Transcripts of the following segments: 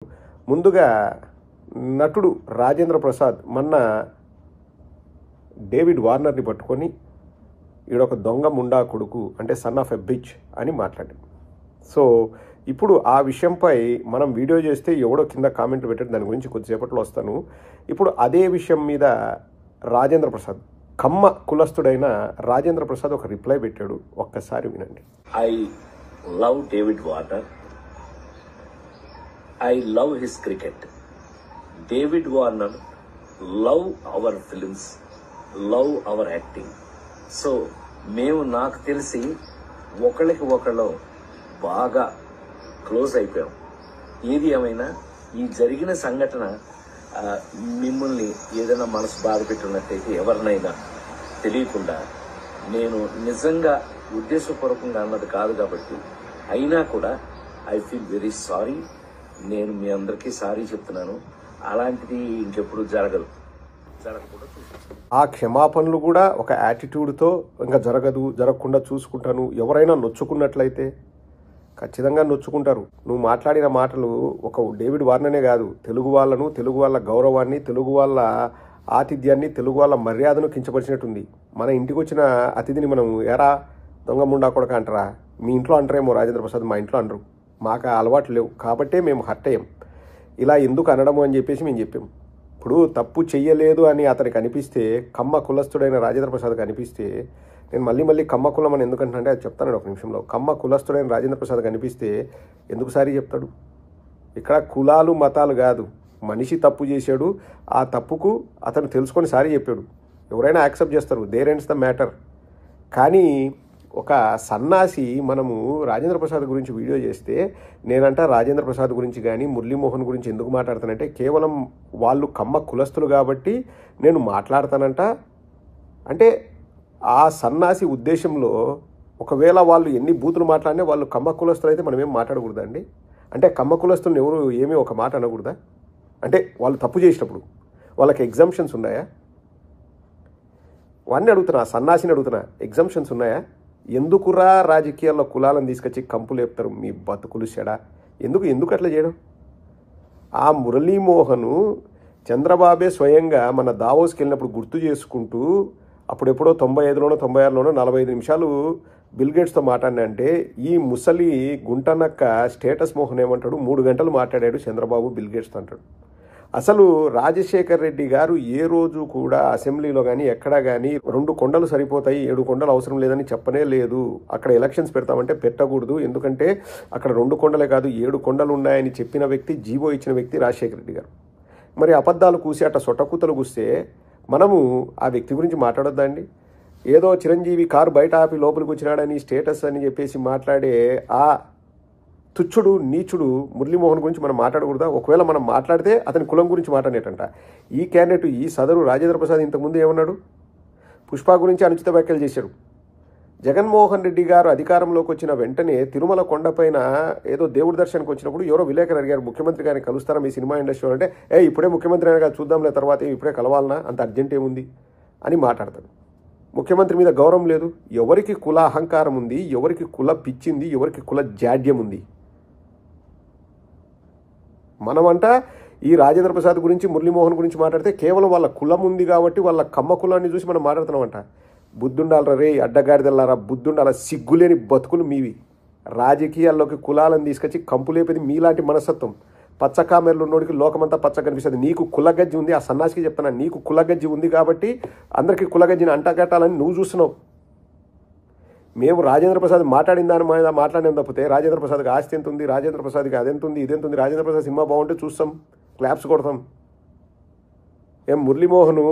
ముందుగా నటుడు రాజేంద్ర ప్రసాద్ మొన్న డేవిడ్ వార్నర్ని పట్టుకొని ఈడొక దొంగ ముండా కొడుకు అంటే సన్ ఆఫ్ ఎ బిచ్ అని మాట్లాడాడు. సో ఇప్పుడు ఆ విషయంపై మనం వీడియో చేస్తే ఎవడో కింద కామెంట్ పెట్టాడు, దాని గురించి కొద్దిసేపట్లో వస్తాను. ఇప్పుడు అదే విషయం మీద రాజేంద్ర ప్రసాద్ కమ్మ కులస్తుడైన రాజేంద్ర ప్రసాద్ ఒక రిప్లై పెట్టాడు, ఒక్కసారి వినండి. I love David Warner. I love his cricket. David Warner love our films, love our acting. So మేము నాకు తెలిసి ఒకళ్ళకి ఒకళ్ళు బాగా క్లోజ్ అయిపోయాం. ఏది ఏమైనా ఈ జరిగిన సంఘటన మిమ్మల్ని ఏదైనా మనసు బాధ పెట్టున్నట్టయితే ఎవరినైనా తెలియకుండా నేను నిజంగా ఉద్దేశపూర్వకంగా అన్నది కాదు కాబట్టి అయినా కూడా ఐ ఫీల్ వెరీ సారీ. నేను మీ అందరికీ సారీ చెప్తున్నాను. అలాంటిది ఇంకెప్పుడు జరగకుండా ఆ క్షమాపణలు కూడా ఒక యాటిట్యూడ్తో ఇంకా జరగకుండా చూసుకుంటాను. ఎవరైనా నొచ్చుకున్నట్లయితే ఖచ్చితంగా నొచ్చుకుంటారు. నువ్వు మాట్లాడిన మాటలు ఒక డేవిడ్ వార్నర్నే కాదు, తెలుగు వాళ్ళను, తెలుగు వాళ్ళ గౌరవాన్ని, తెలుగు వాళ్ళ ఆతిథ్యాన్ని, తెలుగు వాళ్ళ మర్యాదను కించపరిచినట్టుంది. మన ఇంటికి వచ్చిన అతిథిని మనం ఎరా దొంగ ముండా కొడక అంటారా? మీ ఇంట్లో అంటారేమో రాజేంద్ర ప్రసాద్, మా ఇంట్లో అనరు. మాకు అలవాటు లేవు కాబట్టే మేము హర్ట్ అయ్యాం. ఇలా ఎందుకు అనడము అని చెప్పేసి మేము చెప్పాం. ఇప్పుడు తప్పు చెయ్యలేదు అని అతనికి అనిపిస్తే, కమ్మ కులస్తుడైన రాజేంద్ర ప్రసాద్కి అనిపిస్తే, నేను మళ్ళీ కమ్మ కులం అని ఎందుకంటే అది చెప్తాను ఒక నిమిషంలో. కమ్మ కులస్తుడైన రాజేంద్ర ప్రసాద్కి అనిపిస్తే ఎందుకు సారీ చెప్తాడు? ఇక్కడ కులాలు మతాలు కాదు, మనిషి తప్పు చేశాడు, ఆ తప్పుకు అతను తెలుసుకొని సారీ చెప్పాడు. ఎవరైనా యాక్సెప్ట్ చేస్తారు, దేర్ ఎండ్స్ ద మ్యాటర్. కానీ ఒక సన్నాసి మనము రాజేంద్ర ప్రసాద్ గురించి వీడియో చేస్తే నేనంట రాజేంద్ర ప్రసాద్ గురించి కానీ మురళీమోహన్ గురించి ఎందుకు మాట్లాడతానంటే కేవలం వాళ్ళు కమ్మ కులస్తులు కాబట్టి నేను మాట్లాడతానంట. అంటే ఆ సన్నాసి ఉద్దేశంలో ఒకవేళ వాళ్ళు ఎన్ని బూతులు మాట్లాడినా వాళ్ళు కమ్మ కులస్తులు అయితే మనం ఏం మాట్లాడకూడదండి. అంటే కమ్మ కులస్తులను ఎవరు ఏమీ ఒక మాట అనకూడదా? అంటే వాళ్ళు తప్పు చేసినప్పుడు వాళ్ళకి ఎగ్జంప్షన్స్ ఉన్నాయా? వాడిని అడుగుతున్నా, సన్నాసిని అడుగుతున్నా, ఎగ్జంప్షన్స్ ఉన్నాయా? ఎందుకురా రాజకీయాల్లో కులాలను తీసుకొచ్చి కంపు లేపుతారు? మీ బతుకులు చెడా. ఎందుకు అట్లా చేయడం? ఆ మురళీమోహను చంద్రబాబే స్వయంగా మన దావోస్కి వెళ్ళినప్పుడు గుర్తు చేసుకుంటూ అప్పుడెప్పుడో 95లోనో 96లోనో 45 నిమిషాలు బిల్గేట్స్తో మాట్లాడినా అంటే ఈ ముసలి గుంటనక్క స్టేటస్ మోహన్ ఏమంటాడు, 3 గంటలు మాట్లాడాడు చంద్రబాబు బిల్గేట్స్తో అంటాడు. అసలు రాజశేఖర్ రెడ్డి గారు ఏ రోజు కూడా అసెంబ్లీలో కానీ ఎక్కడా కానీ 2 కొండలు సరిపోతాయి, 7 కొండలు అవసరం లేదని చెప్పనే లేదు. అక్కడ ఎలక్షన్స్ పెడతామంటే పెట్టకూడదు, ఎందుకంటే అక్కడ 2 కొండలే కాదు 7 కొండలు ఉన్నాయని చెప్పిన వ్యక్తి, జీవో ఇచ్చిన వ్యక్తి రాజశేఖర్ రెడ్డి గారు. మరి అబద్ధాలు కూసి అట్ట సొట్టకూతలు కూస్తే మనము ఆ వ్యక్తి గురించి మాట్లాడొద్దా అండి? ఏదో చిరంజీవి కారు బయట ఆపి లోపలికి వచ్చినాడని స్టేటస్ అని చెప్పేసి మాట్లాడే ఆ తుచ్చుడు నీచుడు మురళీమోహన్ గురించి మనం మాట్లాడకూడదా? ఒకవేళ మనం మాట్లాడితే అతని కులం గురించి మాట్లాడేటంట. ఈ క్యాండిడేట్ ఈ సదరు రాజేంద్ర ప్రసాద్ ఇంతకుముందు ఏమన్నాడు? పుష్ప గురించి అనుచిత వ్యాఖ్యలు చేశాడు. జగన్మోహన్ రెడ్డి గారు అధికారంలోకి వచ్చిన వెంటనే తిరుమల కొండపైన ఏదో దేవుడి దర్శనానికి వచ్చినప్పుడు ఎవరో విలేకరు అడిగారు, ముఖ్యమంత్రి గారిని కలుస్తారా మీ సినిమా ఇండస్ట్రీ అంటే, ఇప్పుడే ముఖ్యమంత్రి అయినా చూద్దాంలే తర్వాత, ఇప్పుడే కలవాలనా, అంత అర్జెంట్ ఏముంది అని మాట్లాడతాడు. ముఖ్యమంత్రి మీద గౌరవం లేదు. ఎవరికి కుల అహంకారం ఉంది, ఎవరికి కుల పిచ్చింది, ఎవరికి కుల జాడ్యం ఉంది? మనమంట ఈ రాజేంద్ర ప్రసాద్ గురించి మురళీమోహన్ గురించి మాట్లాడితే కేవలం వాళ్ళ కులం ఉంది కాబట్టి వాళ్ళ కమ్మ కులాన్ని చూసి మనం మాట్లాడుతున్నామంట. బుద్ధుండాలరా రే అడ్డగాడిదల్లారా, బుద్ధుండాల, సిగ్గులేని బతుకులు మీవి. రాజకీయాల్లోకి కులాలను తీసుకొచ్చి కంపు లేపేది మీలాంటి మనస్తత్వం. పచ్చ కామెర్లు ఉన్నోడికి లోకమంతా పచ్చ కనిపిస్తుంది. నీకు కులగజ్జి ఉంది, ఆ సన్నాసికి చెప్తున్నా, నీకు కులగజ్జి ఉంది కాబట్టి అందరికీ కులగజ్జిని అంటగట్టాలని నువ్వు చూస్తున్నావు. మేము రాజేంద్ర ప్రసాద్ మాట్లాడిన దాని మీద మాట్లాడిన తప్పితే రాజేంద్ర ప్రసాద్కి ఆస్తి ఎంత ఉంది, రాజేంద్ర ప్రసాద్కి అదెంత ఉంది, ఇదెంత ఉంది, రాజేంద్ర ప్రసాద్ సినిమా బాగుంటే చూస్తాం, క్లాప్స్ కొడతాం. ఏం మురళీమోహను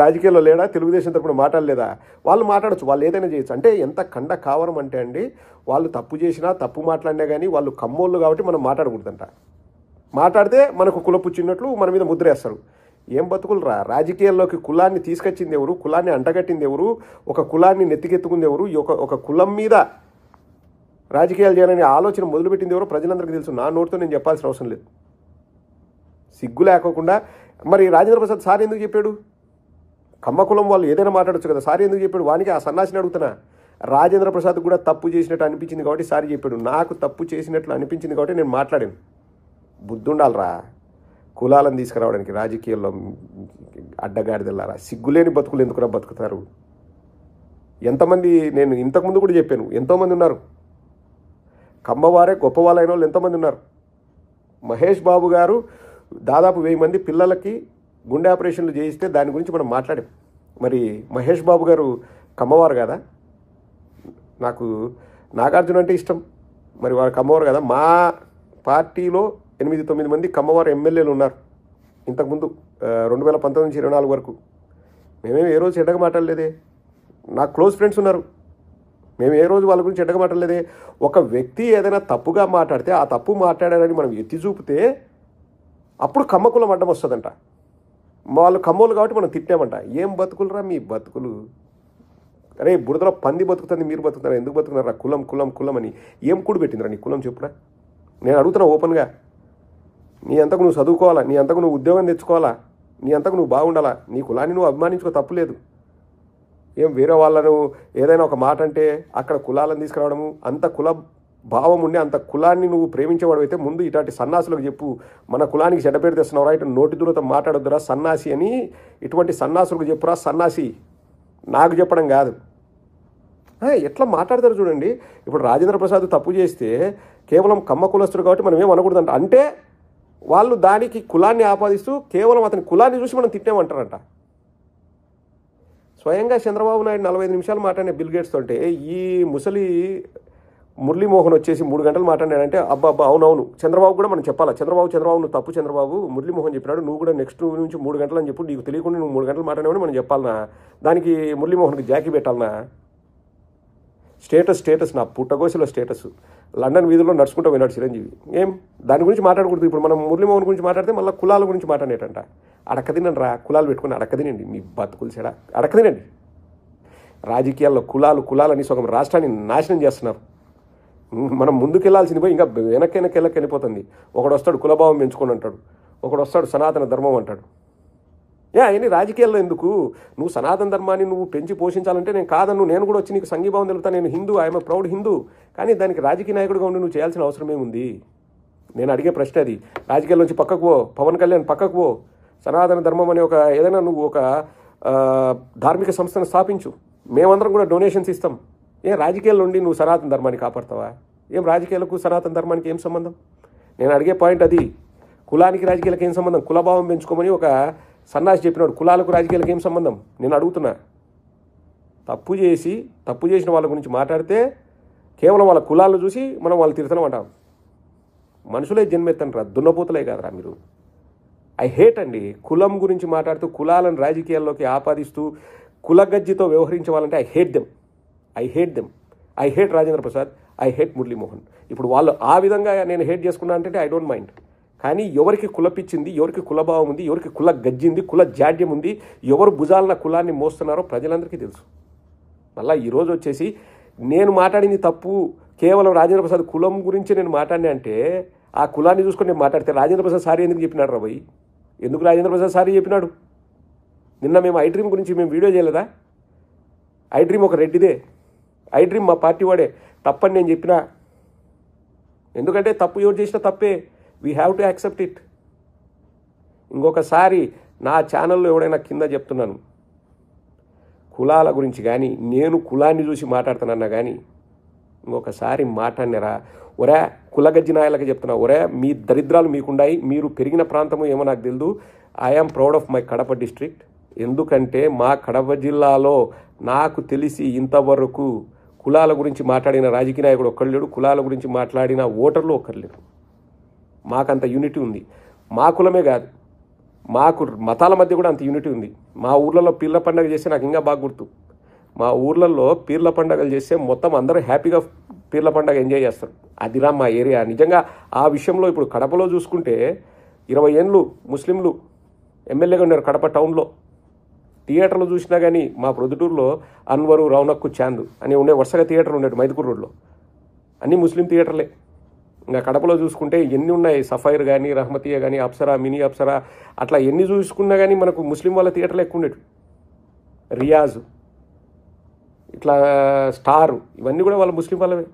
రాజకీయాల్లో లేడా? తెలుగుదేశం తరపున మాట్లాడలేదా? వాళ్ళు మాట్లాడచ్చు, వాళ్ళు ఏదైనా చేయొచ్చు. అంటే ఎంత కండ కావరం అంటే అండి, వాళ్ళు తప్పు చేసినా తప్పు మాట్లాడినా కానీ వాళ్ళు కమ్మోళ్ళు కాబట్టి మనం మాట్లాడకూడదంట. మాట్లాడితే మనకు కులపుచ్చినట్లు మన మీద ముద్రేస్తారు. ఏం బతుకులు రా? రాజకీయాల్లోకి కులాన్ని తీసుకొచ్చింది ఎవరు? కులాన్ని అంటగట్టింది ఎవరు? ఒక కులాన్ని నెత్తికెత్తుకుంది ఎవరు? ఒక కులం మీద రాజకీయాలు చేయాలని ఆలోచన మొదలుపెట్టింది ఎవరో ప్రజలందరికీ తెలుసు. నా నోటితో నేను చెప్పాల్సిన అవసరం లేదు. సిగ్గు లేకోకుండా మరి రాజేంద్ర ప్రసాద్ సార్ ఎందుకు చెప్పాడు? కమ్మ కులం వాళ్ళు ఏదైనా మాట్లాడచ్చు కదా, సార్ ఎందుకు చెప్పాడు? వానికి ఆ సన్నాసిని అడుగుతున్నా, రాజేంద్ర ప్రసాద్ కూడా తప్పు చేసినట్టు అనిపించింది కాబట్టి సారీ చెప్పాడు. నాకు తప్పు చేసినట్లు అనిపించింది కాబట్టి నేను మాట్లాడాను. బుద్ధి ఉండాలరా కులాలను తీసుకురావడానికి రాజకీయాల్లో అడ్డగాడిదెల్లారా. సిగ్గులేని బతుకులు ఎందుకురా బతుకుతారు? ఎంతమంది, నేను ఇంతకుముందు కూడా చెప్పాను, ఎంతోమంది ఉన్నారు. కమ్మవారే గొప్పవాళ్ళైన వాళ్ళు ఎంతోమంది ఉన్నారు. మహేష్ బాబు గారు దాదాపు 1000 మంది పిల్లలకి గుండె ఆపరేషన్లు చేయిస్తే దాని గురించి మనం మాట్లాడాం. మరి మహేష్ బాబు గారు కమ్మవారు కదా? నాకు నాగార్జున అంటే ఇష్టం, మరి వారు కమ్మవారు కదా? మా పార్టీలో 8-9 మంది కమ్మవారు ఎమ్మెల్యేలు ఉన్నారు ఇంతకుముందు 2019 నుంచి 24 వరకు. మేమేమి ఏ రోజు చెడ్డగా మాట్లాడలేదే. నాకు క్లోజ్ ఫ్రెండ్స్ ఉన్నారు, మేము ఏ రోజు వాళ్ళ గురించి చెడ్డగా మాట్లాడలేదే. ఒక వ్యక్తి ఏదైనా తప్పుగా మాట్లాడితే ఆ తప్పు మాట్లాడారని మనం ఎత్తి చూపితే అప్పుడు కమ్మకులం అడ్డం వస్తుందంట. వాళ్ళు కమ్మోలు కాబట్టి మనం తిట్టామంట. ఏం బతుకులరా మీ బతుకులు? అరే బురదలో పంది బతుకుతుంది, మీరు బతుకుతారా? ఎందుకు బతుకుతున్నారా? కులం కులం కులం అని ఏం కూడి పెట్టిందిరా నీ కులం? చెప్పురా. నేను అడుగుతున్నా ఓపెన్గా. నీ అంతకు నువ్వు చదువుకోవాలా, నీ అంతకు నువ్వు ఉద్యోగం తెచ్చుకోవాలా, నీ అంతకు నువ్వు బాగుండాలా. నీ కులాన్ని నువ్వు అభిమానించుకో, తప్పులేదు. ఏం వేరే వాళ్ళను ఏదైనా ఒక మాట అంటే అక్కడ కులాలను తీసుకురావడము, అంత కుల భావం ఉండి అంత కులాన్ని నువ్వు ప్రేమించేవాడు అయితే ముందు ఇట్లాంటి సన్నాసులకు చెప్పు, మన కులానికి చెడ్డ పేరు తెస్తున్నావురా, ఇటు నోటి దూరతో మాట్లాడొద్దురా సన్నాసి అని ఇటువంటి సన్నాసులకు చెప్పురా సన్నాసి. నాకు చెప్పడం కాదు. ఎట్లా మాట్లాడతారు చూడండి. ఇప్పుడు రాజేంద్ర ప్రసాద్ తప్పు చేస్తే కేవలం కమ్మ కులస్తుడు కాబట్టి మనం ఏం అనకూడదంట. అంటే వాళ్ళు దానికి కులాన్ని ఆపాదిస్తూ కేవలం అతని కులాన్ని చూసి మనం తిట్టామంటారంట. స్వయంగా చంద్రబాబు నాయుడు 45 నిమిషాలు మాట్లాడిన బిల్ గేట్స్ తోటే ఈ ముసలి మురళీమోహన్ వచ్చేసి 3 గంటలు మాట్లాడాడంటే అబ్బా అవునవును చంద్రబాబు కూడా మనం చెప్పాలా, చంద్రబాబు నువ్వు తప్పు చంద్రబాబు, మురళీమోహన్ చెప్పినాడు, నువ్వు కూడా నెక్స్ట్ నుంచి 3 గంటలు అని చెప్పు, నీకు తెలియకుండా నువ్వు 3 గంటలు మాట్లాడినావని మనం చెప్పాలనా? దానికి మురళీమోహన్కి జాకీ పెట్టాలనా? స్టేటస్ నా పుట్టగోసిలో స్టేటస్. లండన్ వీధుల్లో నడుచుకుంటూ పోయినాడు చిరంజీవి. ఏం దాని గురించి మాట్లాడకూడదు. ఇప్పుడు మనం మురళీమోహన్ గురించి మాట్లాడితే మళ్ళీ కులాల గురించి మాట్లాడేటంట. అడక్కదినండి రా, కులాలు పెట్టుకుని అడక్కదినండి మీ బతుకులు చెడ, అడక్కదినండి. రాజకీయాల్లో కులాలని సగం రాష్ట్రాన్ని నాశనం చేస్తున్నారు. మనం ముందుకెళ్లాల్సింది పోయి ఇంకా వెనక్కి వెళ్ళిపోతుంది. ఒకడు వస్తాడు కులభావం పెంచుకొని అంటాడు, ఒకడు వస్తాడు సనాతన ధర్మం అంటాడు. అవన్నీ రాజకీయాల్లో ఎందుకు? నువ్వు సనాతన ధర్మాన్ని నువ్వు పెంచి పోషించాలంటే నేను కాదన్ను, నేను కూడా వచ్చి నీకు సంఘీభావం తెలుపుతాను, నేను Hindu, I'm a proud Hindu. కానీ దానికి రాజకీయ నాయకుడిగా ఉండి నువ్వు చేయాల్సిన అవసరం ఏముంది? నేను అడిగే ప్రశ్న అది. రాజకీయాల నుంచి పక్కకు పో, పవన్ కళ్యాణ్ పక్కకు పో, సనాతన ధర్మం అనే ఒక ఏదైనా నువ్వు ఒక ధార్మిక సంస్థను స్థాపించు, మేమందరం కూడా డొనేషన్స్ ఇస్తాం. రాజకీయాల్లో ఉండి నువ్వు సనాతన ధర్మాన్ని కాపాడతావా? రాజకీయాలకు సనాతన ధర్మానికి ఏం సంబంధం? నేను అడిగే పాయింట్ అది. కులానికి రాజకీయాలకు ఏం సంబంధం? కులభావం పెంచుకోమని ఒక సన్నాసి చెప్పినాడు, కులాలకు రాజకీయాలకు ఏం సంబంధం? నేను అడుగుతున్నా. తప్పు చేసిన వాళ్ళ గురించి మాట్లాడితే కేవలం వాళ్ళ కులాలను చూసి మనం వాళ్ళు తిరుగుతున్నాం అంటాం. మనుషులే జన్మెత్తనరా, దున్నపోతలే కాదురా మీరు. ఐ హేట్ అండి కులం గురించి మాట్లాడుతూ కులాలను రాజకీయాల్లోకి ఆపాదిస్తూ కులగజ్జితో వ్యవహరించే వాళ్ళంటే I hate them. I hate Rajendra Prasad, I hate Muralimohan. ఇప్పుడు వాళ్ళు ఆ విధంగా నేను హేట్ చేసుకున్నా అంటే ఐ డోంట్ మైండ్. కానీ ఎవరికి కులపిచ్చింది, ఎవరికి కులభావం ఉంది, ఎవరికి కుల గజ్జింది, కుల జాడ్యం ఉంది, ఎవరు భుజాలన కులాన్ని మోస్తున్నారో ప్రజలందరికీ తెలుసు. మళ్ళీ ఈరోజు వచ్చేసి నేను మాట్లాడింది తప్పు, కేవలం రాజేంద్ర ప్రసాద్ కులం గురించి నేను మాట్లాడినా అంటే ఆ కులాన్ని చూసుకొని నేను మాట్లాడితే రాజేంద్ర ప్రసాద్ సారీ ఎందుకు చెప్పినాడు రా భయ్? ఎందుకు రాజేంద్ర ప్రసాద్ సారీ చెప్పినాడు? నిన్న మేము ఐ డ్రీమ్ గురించి మేము వీడియో చేయలేదా? ఐ డ్రీమ్ ఒక రెడ్డిదే, ఐ డ్రీమ్ మా పార్టీ వాడే, తప్పని నేను చెప్పినా. ఎందుకంటే తప్పు ఎవరు చేసినా తప్పే, we have to accept it. ఇంకొకసారి నా ఛానల్లో ఎవడైనా కింద చెప్తున్నాను, కులాల గురించి కానీ నేను కులాన్ని చూసి మాట్లాడుతున్నానా కానీ ఇంకొకసారి మాట్లాడినారా, ఒరే కులగజ్జి నాయలకి చెప్తున్నా, ఒరే మీ దరిద్రాలు మీకుండాయి, మీరు పెరిగిన ప్రాంతము ఏమో నాకు తెలియదు. I am proud of my Kadapa district. ఎందుకంటే మా కడప జిల్లాలో నాకు తెలిసి ఇంతవరకు కులాల గురించి మాట్లాడిన రాజకీయ నాయకుడు ఒక్కడు లేడు, కులాల గురించి మాట్లాడిన ఓటర్లు ఒక్కరు లేరు. మాకంత యూనిటీ ఉంది. మా కులమే కాదు, మాకు మతాల మధ్య కూడా అంత యూనిటీ ఉంది. మా ఊర్లలో పీర్ల పండుగ చేస్తే నాకు ఇంకా బాగా గుర్తు. మా ఊర్లలో పీర్ల పండుగలు చేస్తే మొత్తం అందరూ హ్యాపీగా పీర్ల పండుగ ఎంజాయ్ చేస్తారు. అదిరా మా ఏరియా. నిజంగా ఆ విషయంలో ఇప్పుడు కడపలో చూసుకుంటే 20 ఏళ్ళు ముస్లింలు ఎమ్మెల్యేగా ఉన్నారు కడప టౌన్లో. థియేటర్లు చూసినా కానీ మా ప్రొద్దుటూరులో అన్వరు, రౌనక్కు, చాంద్ అని ఉండే వరుసగా థియేటర్లు ఉండేవి మైదుకూరు రోడ్లో, అన్నీ ముస్లిం థియేటర్లే. ఇంకా కడపలో చూసుకుంటే ఎన్ని ఉన్నాయి, సఫైర్ కానీ, రహమతియా కానీ, అప్సరా, మినీ అప్సరా, అట్లా ఎన్ని చూసుకున్నా కానీ మనకు ముస్లిం వాళ్ళ థియేటర్లు ఎక్కువ ఉండేవి. రియాజ్ ఇట్లా స్టార్ ఇవన్నీ కూడా వాళ్ళ ముస్లిం వాళ్ళవే.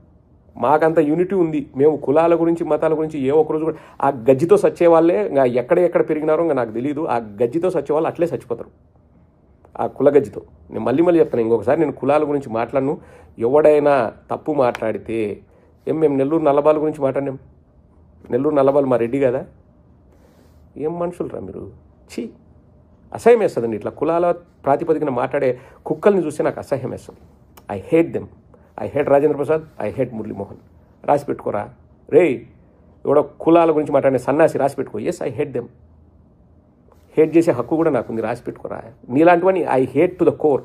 మాకంత యూనిటీ ఉంది. మేము కులాల గురించి మతాల గురించి ఏ ఒక్కరోజు కూడా ఆ గజ్జితో సచ్చే వాళ్ళే ఇంకా ఎక్కడ పెరిగినారో ఇంకా నాకు తెలియదు. ఆ గజ్జితో సచ్చే వాళ్ళు అట్లే చచ్చిపోతారు, ఆ కుల గజ్జితో. నేను మళ్ళీ చెప్తాను, ఇంకొకసారి నేను కులాల గురించి మాట్లాడను. ఎవడైనా తప్పు మాట్లాడితే మేము నెల్లూరు నల్లబాల గురించి మాట్లాడినాం. నెల్లూరు నల్లబాలు మా రెడ్డి కదా. ఏం మనుషులు రా మీరు, ఛీ, అసహ్యం వేస్తుందండి. ఇట్లా కులాల ప్రాతిపదికన మాట్లాడే కుక్కల్ని చూస్తే నాకు అసహ్యం వేస్తుంది. I hate them. I hate Rajendra Prasad, I hate Muralimohan. రాసి పెట్టుకోరా రే, ఎవడో కులాల గురించి మాట్లాడే సన్నాసి రాసి పెట్టుకో. Yes, I hate them. Hate చేసే హక్కు కూడా నాకుంది, రాసి పెట్టుకోరా. నీలాంటివని I hate to the core.